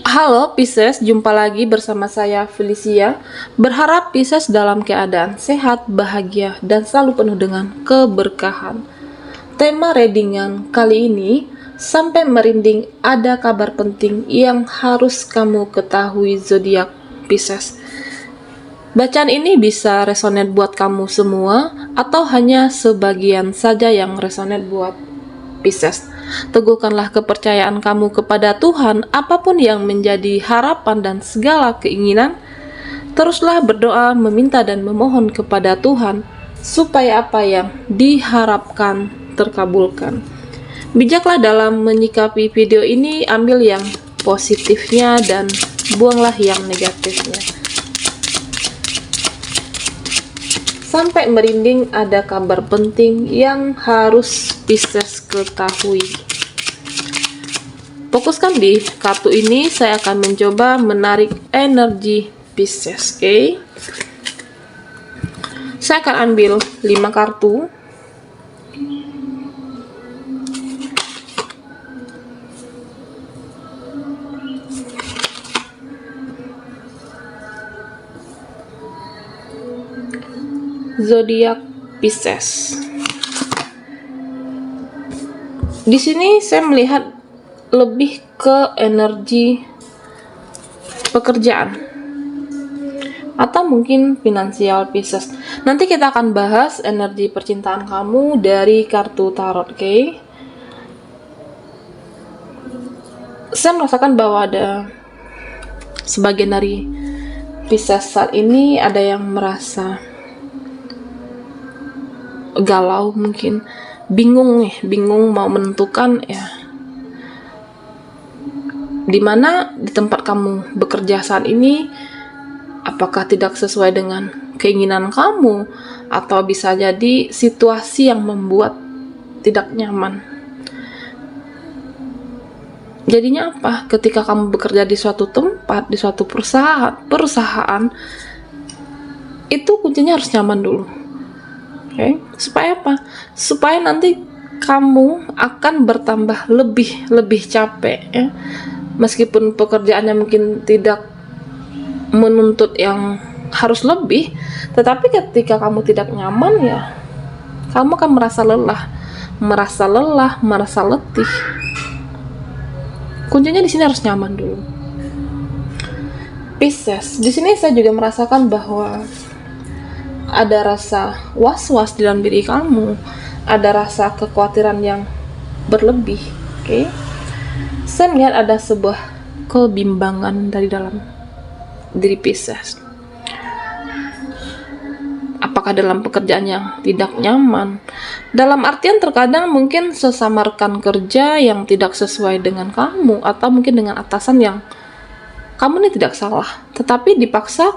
Halo Pisces, jumpa lagi bersama saya Felicia. Berharap Pisces dalam keadaan sehat, bahagia, dan selalu penuh dengan keberkahan. Tema readingan kali ini, sampai merinding ada kabar penting yang harus kamu ketahui zodiak Pisces. Bacaan ini bisa resonate buat kamu semua atau hanya sebagian saja yang resonate buat Pisces. Teguhkanlah kepercayaan kamu kepada Tuhan, apapun yang menjadi harapan dan segala keinginan. Teruslah berdoa, meminta dan memohon kepada Tuhan supaya apa yang diharapkan terkabulkan. Bijaklah dalam menyikapi video ini, ambil yang positifnya dan buanglah yang negatifnya. Sampai merinding ada kabar penting yang harus Pisces ketahui. Fokuskan di kartu ini, saya akan mencoba menarik energi Pisces, oke? Saya akan ambil 5 kartu. Zodiak Pisces. Di sini saya melihat lebih ke energi pekerjaan atau mungkin finansial Pisces. Nanti kita akan bahas energi percintaan kamu dari kartu tarot, oke? Saya merasakan bahwa ada sebagian dari Pisces saat ini ada yang merasa galau, mungkin bingung mau menentukan ya dimana di tempat kamu bekerja saat ini, apakah tidak sesuai dengan keinginan kamu, atau bisa jadi situasi yang membuat tidak nyaman. Jadinya apa? Ketika kamu bekerja di suatu tempat, di suatu perusahaan itu kuncinya harus nyaman dulu. Okay. Supaya apa? Supaya nanti kamu akan bertambah lebih capek ya. Meskipun pekerjaannya mungkin tidak menuntut yang harus lebih, tetapi ketika kamu tidak nyaman ya, kamu akan merasa lelah, merasa letih. Kuncinya di sini harus nyaman dulu. Pisces, di sini saya juga merasakan bahwa ada rasa was-was di dalam diri kamu, ada rasa kekhawatiran yang berlebih, oke? Saya melihat ada sebuah kebimbangan dari dalam diri Pisces. Apakah dalam pekerjaan yang tidak nyaman? Dalam artian terkadang mungkin sesama rekan kerja yang tidak sesuai dengan kamu, atau mungkin dengan atasan yang kamu ini tidak salah, tetapi dipaksa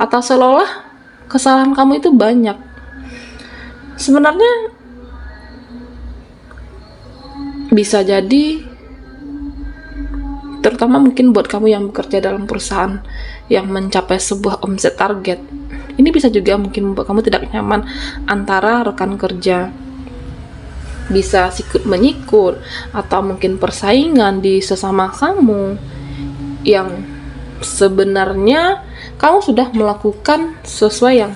atau seolah-olah kesalahan kamu itu banyak. Sebenarnya bisa jadi, terutama mungkin buat kamu yang bekerja dalam perusahaan yang mencapai sebuah omset target, ini bisa juga mungkin membuat kamu tidak nyaman antara rekan kerja. Bisa sikut menyikut, atau mungkin persaingan di sesama kamu yang sebenarnya kamu sudah melakukan sesuai yang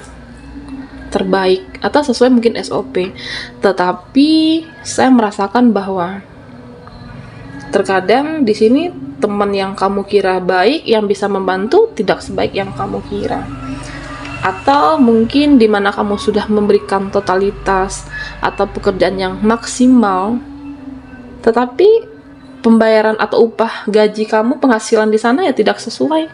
terbaik atau sesuai mungkin SOP, tetapi saya merasakan bahwa terkadang di sini teman yang kamu kira baik yang bisa membantu tidak sebaik yang kamu kira, atau mungkin di mana kamu sudah memberikan totalitas atau pekerjaan yang maksimal, tetapi pembayaran atau upah gaji kamu, penghasilan di sana ya tidak sesuai.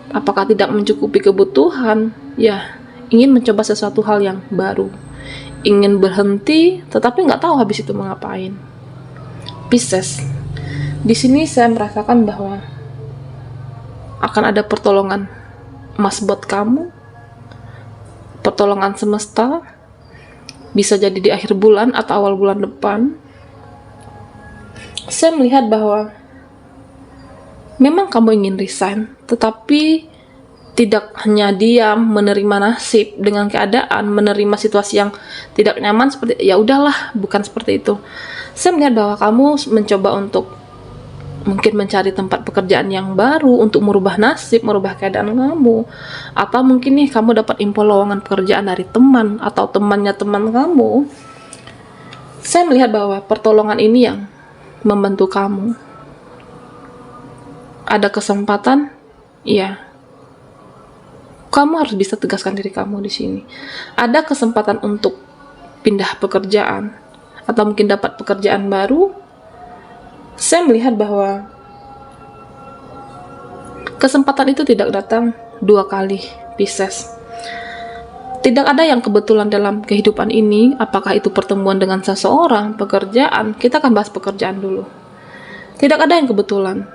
Apakah tidak mencukupi kebutuhan? Ya, ingin mencoba sesuatu hal yang baru, ingin berhenti, tetapi nggak tahu habis itu mau ngapain. Pisces, di sini saya merasakan bahwa akan ada pertolongan emas buat kamu, pertolongan semesta, bisa jadi di akhir bulan atau awal bulan depan. Saya melihat bahwa memang kamu ingin resign, tetapi tidak hanya diam menerima nasib dengan keadaan, menerima situasi yang tidak nyaman seperti ya udahlah, bukan seperti itu. Saya melihat bahwa kamu mencoba untuk mungkin mencari tempat pekerjaan yang baru untuk merubah nasib, merubah keadaan kamu. Atau mungkin nih kamu dapat info lowongan pekerjaan dari teman atau temannya teman kamu. Saya melihat bahwa pertolongan ini yang membantu kamu. Ada kesempatan, iya. Kamu harus bisa tegaskan diri kamu di sini. Ada kesempatan untuk pindah pekerjaan atau mungkin dapat pekerjaan baru. Saya melihat bahwa kesempatan itu tidak datang 2 kali, Pisces. Tidak ada yang kebetulan dalam kehidupan ini. Apakah itu pertemuan dengan seseorang, pekerjaan? Kita akan bahas pekerjaan dulu. Tidak ada yang kebetulan.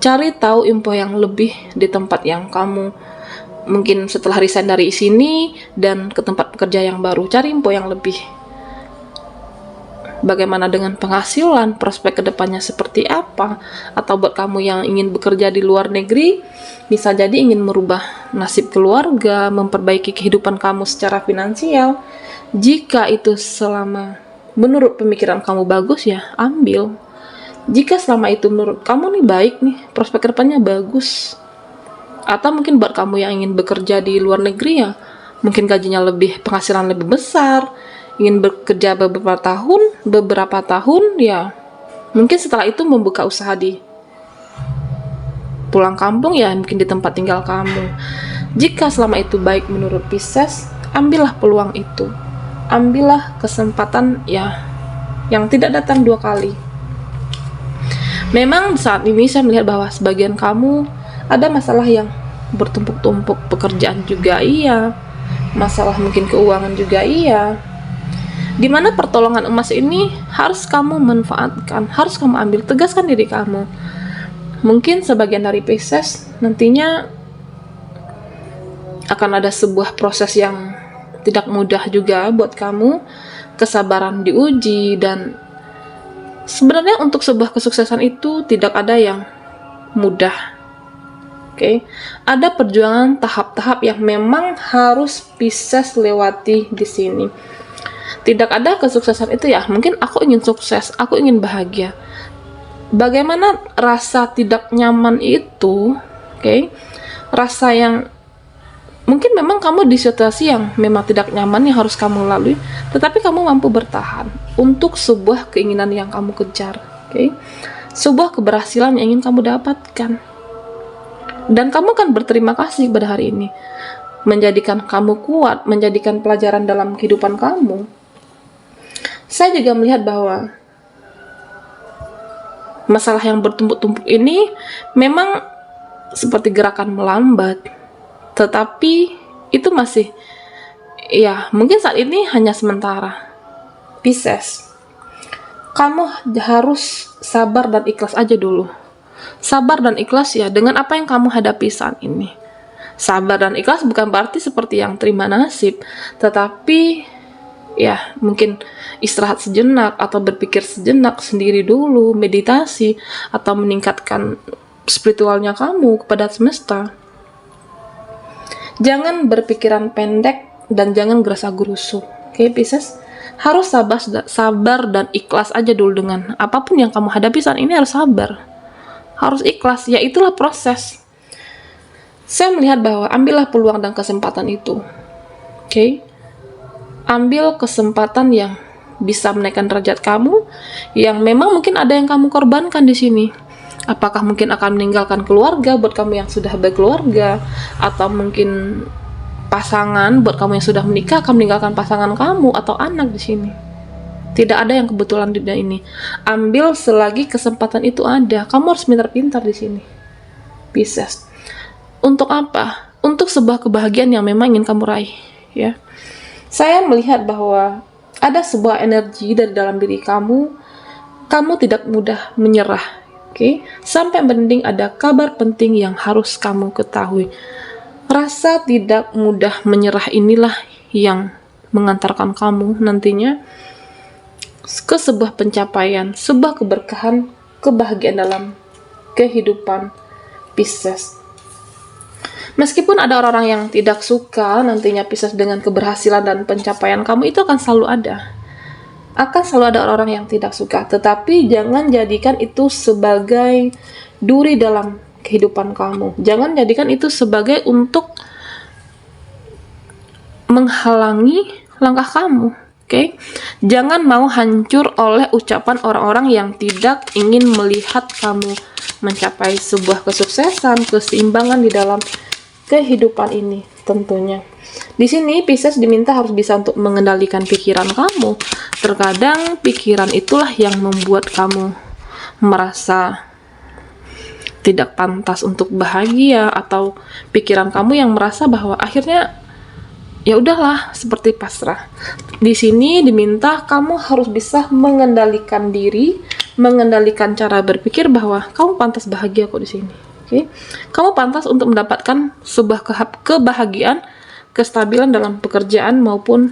Cari tahu info yang lebih di tempat yang kamu mungkin setelah resign dari sini dan ke tempat pekerja yang baru. Cari info yang lebih. Bagaimana dengan penghasilan, prospek kedepannya seperti apa? Atau buat kamu yang ingin bekerja di luar negeri, bisa jadi ingin merubah nasib keluarga, memperbaiki kehidupan kamu secara finansial. Jika itu selama menurut pemikiran kamu bagus, ya ambil. Jika selama itu menurut kamu nih baik nih, prospek kedepannya bagus. Atau mungkin buat kamu yang ingin bekerja di luar negeri, ya mungkin gajinya lebih, penghasilan lebih besar, ingin bekerja beberapa tahun, ya mungkin setelah itu membuka usaha di pulang kampung, ya mungkin di tempat tinggal kamu. Jika selama itu baik menurut Pisces, ambillah peluang itu. Ambillah kesempatan, ya, yang tidak datang 2 kali. Memang saat ini saya melihat bahwa sebagian kamu ada masalah yang bertumpuk-tumpuk, pekerjaan juga iya, masalah mungkin keuangan juga iya. Dimana pertolongan emas ini harus kamu manfaatkan, harus kamu ambil, tegaskan diri kamu. Mungkin sebagian dari Pisces nantinya akan ada sebuah proses yang tidak mudah juga buat kamu, kesabaran diuji, dan sebenarnya untuk sebuah kesuksesan itu tidak ada yang mudah. Oke. Ada perjuangan tahap-tahap yang memang harus Pisces lewati di sini. Tidak ada kesuksesan itu, ya mungkin aku ingin sukses, aku ingin bahagia. Bagaimana rasa tidak nyaman itu, oke? Rasa yang mungkin memang kamu di situasi yang memang tidak nyaman yang harus kamu lalui, tetapi kamu mampu bertahan untuk sebuah keinginan yang kamu kejar, oke? Sebuah keberhasilan yang ingin kamu dapatkan. Dan kamu akan berterima kasih pada hari ini, menjadikan kamu kuat, menjadikan pelajaran dalam kehidupan kamu. Saya juga melihat bahwa masalah yang bertumpuk-tumpuk ini memang seperti gerakan melambat, tetapi itu masih, ya mungkin saat ini hanya sementara. Pisces, kamu harus sabar dan ikhlas aja dulu. Sabar dan ikhlas, ya, dengan apa yang kamu hadapi saat ini. Sabar dan ikhlas bukan berarti seperti yang terima nasib, tetapi ya mungkin istirahat sejenak atau berpikir sejenak sendiri dulu, meditasi atau meningkatkan spiritualnya kamu kepada semesta. Jangan berpikiran pendek dan jangan gerasa gerusu. Oke, Pisces, harus sabar dan ikhlas aja dulu dengan apapun yang kamu hadapi saat ini. Harus sabar, harus ikhlas, ya itulah proses. Saya melihat bahwa ambillah peluang dan kesempatan itu. Oke, ambil kesempatan yang bisa menaikkan derajat kamu, yang memang mungkin ada yang kamu korbankan di sini. Apakah mungkin akan meninggalkan keluarga buat kamu yang sudah berkeluarga, atau mungkin pasangan buat kamu yang sudah menikah akan meninggalkan pasangan kamu atau anak di sini. Tidak ada yang kebetulan di dunia ini. Ambil selagi kesempatan itu ada. Kamu harus pintar-pintar di sini, Pisces. Untuk apa? Untuk sebuah kebahagiaan yang memang ingin kamu raih, ya. Saya melihat bahwa ada sebuah energi dari dalam diri kamu. Kamu tidak mudah menyerah, oke? Sampai mending ada kabar penting yang harus kamu ketahui. Rasa tidak mudah menyerah inilah yang mengantarkan kamu nantinya ke sebuah pencapaian, sebuah keberkahan, kebahagiaan dalam kehidupan Pisces. Meskipun ada orang-orang yang tidak suka nantinya Pisces dengan keberhasilan dan pencapaian kamu, itu akan selalu ada. Akan selalu ada orang-orang yang tidak suka, tetapi jangan jadikan itu sebagai duri dalam kehidupan kamu. Jangan jadikan itu sebagai untuk menghalangi langkah kamu. Oke? Jangan mau hancur oleh ucapan orang-orang yang tidak ingin melihat kamu mencapai sebuah kesuksesan, keseimbangan di dalam kehidupan ini tentunya. Di sini Pisces diminta harus bisa untuk mengendalikan pikiran kamu. Terkadang pikiran itulah yang membuat kamu merasa tidak pantas untuk bahagia, atau pikiran kamu yang merasa bahwa akhirnya ya udahlah, seperti pasrah. Di sini diminta kamu harus bisa mengendalikan diri, mengendalikan cara berpikir bahwa kamu pantas bahagia kok di sini. Oke? Kamu pantas untuk mendapatkan sebuah kebahagiaan, kestabilan dalam pekerjaan maupun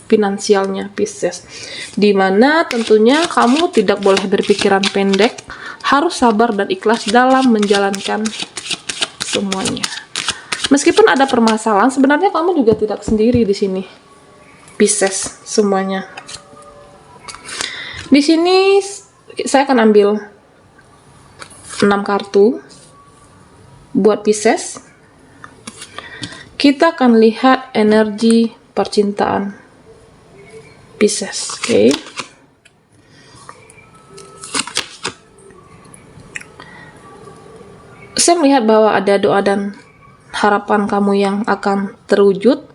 finansialnya Pisces. Dimana tentunya kamu tidak boleh berpikiran pendek, harus sabar dan ikhlas dalam menjalankan semuanya. Meskipun ada permasalahan, sebenarnya kamu juga tidak sendiri di sini, Pisces semuanya. Di sini saya akan ambil 6 kartu buat Pisces. Kita akan lihat energi percintaan Pisces, oke? Saya melihat bahwa ada doa dan harapan kamu yang akan terwujud,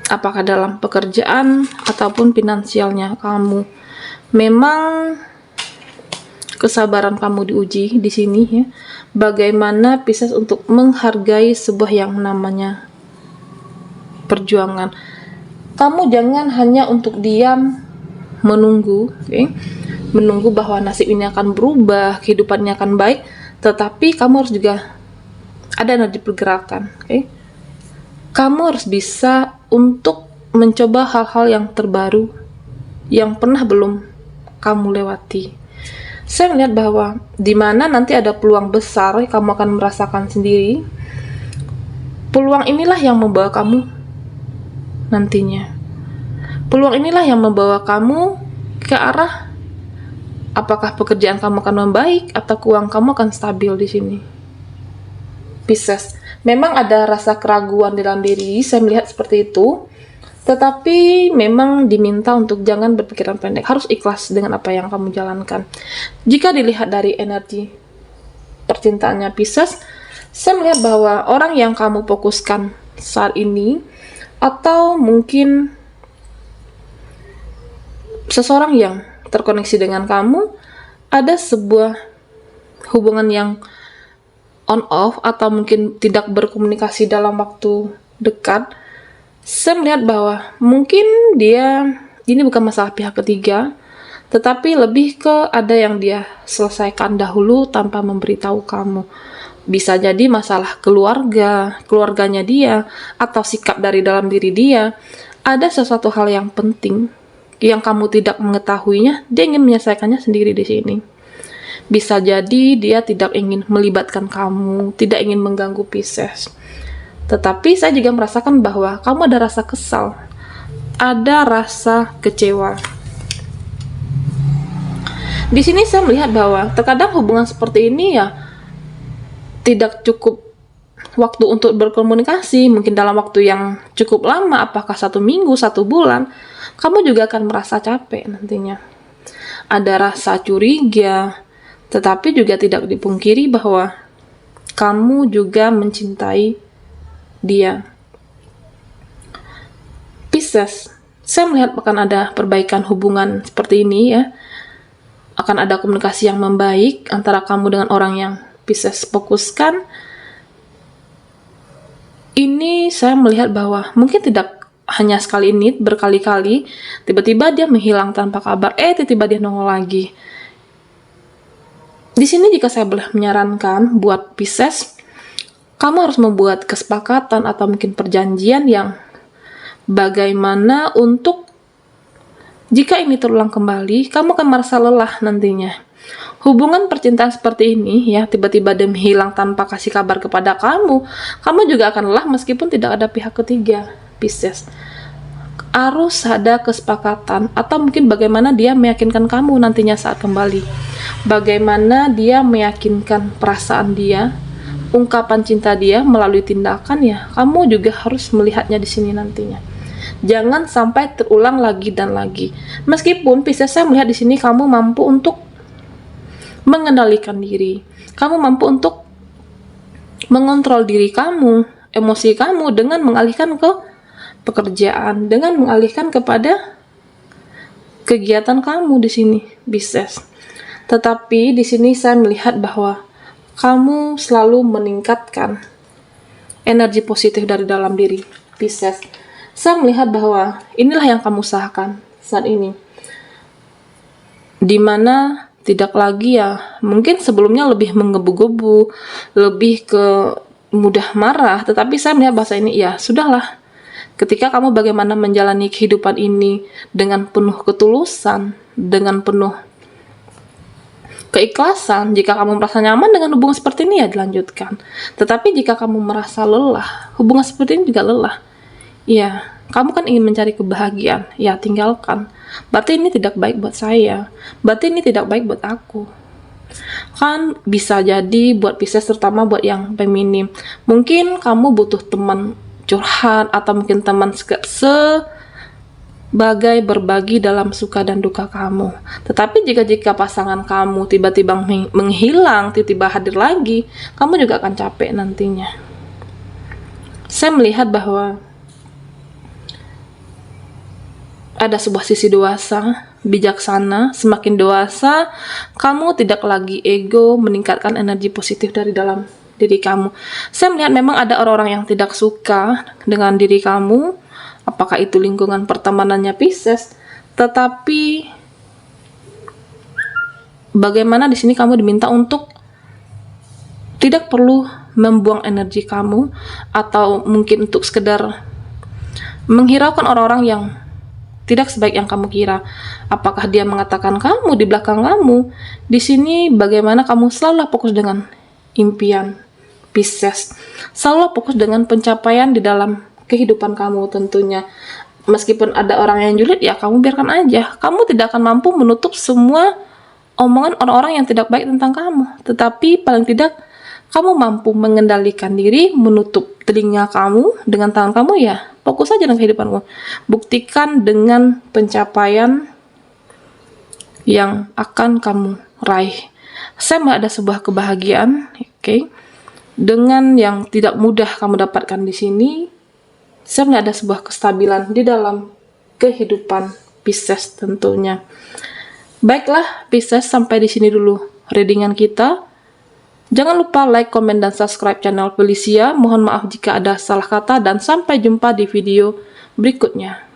apakah dalam pekerjaan ataupun finansialnya kamu. Memang kesabaran kamu diuji di sini ya. Bagaimana Pisces untuk menghargai sebuah yang namanya perjuangan. Kamu jangan hanya untuk diam menunggu, okay? Menunggu bahwa nasib ini akan berubah, kehidupannya akan baik, tetapi kamu harus juga ada energi pergerakan, okay? Kamu harus bisa untuk mencoba hal-hal yang terbaru yang pernah belum kamu lewati. Saya melihat bahwa di mana nanti ada peluang besar, kamu akan merasakan sendiri. Peluang inilah yang membawa kamu nantinya. Peluang inilah yang membawa kamu ke arah apakah pekerjaan kamu akan membaik atau keuangan kamu akan stabil di sini. Pisces, memang ada rasa keraguan dalam diri, saya melihat seperti itu. Tetapi memang diminta untuk jangan berpikiran pendek, harus ikhlas dengan apa yang kamu jalankan. Jika dilihat dari energi percintaannya Pisces, saya melihat bahwa orang yang kamu fokuskan saat ini, atau mungkin seseorang yang terkoneksi dengan kamu, ada sebuah hubungan yang on off atau mungkin tidak berkomunikasi dalam waktu dekat. Saya melihat bahwa mungkin dia, ini bukan masalah pihak ketiga, tetapi lebih ke ada yang dia selesaikan dahulu tanpa memberitahu kamu. Bisa jadi masalah keluarganya dia, atau sikap dari dalam diri dia. Ada sesuatu hal yang penting yang kamu tidak mengetahuinya, dia ingin menyelesaikannya sendiri di sini. Bisa jadi dia tidak ingin melibatkan kamu, tidak ingin mengganggu Pisces. Tetapi saya juga merasakan bahwa kamu ada rasa kesal, ada rasa kecewa. Di sini saya melihat bahwa terkadang hubungan seperti ini ya tidak cukup waktu untuk berkomunikasi, mungkin dalam waktu yang cukup lama, apakah 1 minggu, 1 bulan, kamu juga akan merasa capek nantinya. Ada rasa curiga, tetapi juga tidak dipungkiri bahwa kamu juga mencintai dia. Pisces, saya melihat akan ada perbaikan hubungan seperti ini ya. Akan ada komunikasi yang membaik antara kamu dengan orang yang Pisces fokuskan. Ini saya melihat bahwa mungkin tidak hanya sekali ini, berkali-kali tiba-tiba dia menghilang tanpa kabar, tiba-tiba dia nongol lagi. Di sini jika saya boleh menyarankan buat Pisces, kamu harus membuat kesepakatan atau mungkin perjanjian yang bagaimana untuk jika ini terulang kembali, kamu akan merasa lelah nantinya. Hubungan percintaan seperti ini ya, tiba-tiba dia menghilang tanpa kasih kabar kepada kamu juga akan lelah meskipun tidak ada pihak ketiga, Pisces. harus ada kesepakatan, atau mungkin bagaimana dia meyakinkan kamu nantinya saat kembali, bagaimana dia meyakinkan perasaan dia, ungkapan cinta dia melalui tindakan. Ya, kamu juga harus melihatnya di sini nantinya. Jangan sampai terulang lagi dan lagi. Meskipun Pisces, saya melihat di sini kamu mampu untuk mengendalikan diri, kamu mampu untuk mengontrol diri kamu, emosi kamu, dengan mengalihkan ke pekerjaan, dengan mengalihkan kepada kegiatan kamu di sini, Pisces. Tetapi di sini saya melihat bahwa kamu selalu meningkatkan energi positif dari dalam diri, Pisces. Saya melihat bahwa inilah yang kamu usahakan saat ini, dimana tidak lagi ya, mungkin sebelumnya lebih menggebu-gebu, lebih ke mudah marah, tetapi saya melihat bahasa ini, ya sudahlah, ketika kamu bagaimana menjalani kehidupan ini dengan penuh ketulusan, dengan penuh keikhlasan, jika kamu merasa nyaman dengan hubungan seperti ini, ya dilanjutkan. Tetapi jika kamu merasa lelah, hubungan seperti ini juga lelah, ya kamu kan ingin mencari kebahagiaan, ya tinggalkan. Berarti ini tidak baik buat saya, berarti ini tidak baik buat aku. Kan bisa jadi buat Pisces, terutama buat yang feminim, mungkin kamu butuh teman curhat, atau mungkin teman sebagai berbagi dalam suka dan duka kamu. Tetapi jika pasangan kamu tiba-tiba menghilang, tiba-tiba hadir lagi, kamu juga akan capek nantinya. Saya melihat bahwa ada sebuah sisi dewasa, bijaksana. Semakin dewasa, kamu tidak lagi ego, meningkatkan energi positif dari dalam diri kamu. Saya melihat memang ada orang-orang yang tidak suka dengan diri kamu, apakah itu lingkungan pertemanannya Pisces, tetapi bagaimana di sini kamu diminta untuk tidak perlu membuang energi kamu, atau mungkin untuk sekedar menghiraukan orang-orang yang tidak sebaik yang kamu kira. Apakah dia mengatakan kamu di belakang kamu? Di sini bagaimana kamu selalu fokus dengan impian, Pisces. Selalu fokus dengan pencapaian di dalam kehidupan kamu tentunya. Meskipun ada orang yang julid, ya kamu biarkan aja. Kamu tidak akan mampu menutup semua omongan orang-orang yang tidak baik tentang kamu. Tetapi paling tidak kamu mampu mengendalikan diri, menutup telinga kamu dengan tangan kamu, ya fokus saja dengan kehidupanmu. Buktikan dengan pencapaian yang akan kamu raih. Saya melihat ada sebuah kebahagiaan, oke? Dengan yang tidak mudah kamu dapatkan di sini, saya melihat ada sebuah kestabilan di dalam kehidupan Pisces tentunya. Baiklah Pisces, sampai di sini dulu readingan kita. Jangan lupa like, komen, dan subscribe channel Felicia. Mohon maaf jika ada salah kata, dan sampai jumpa di video berikutnya.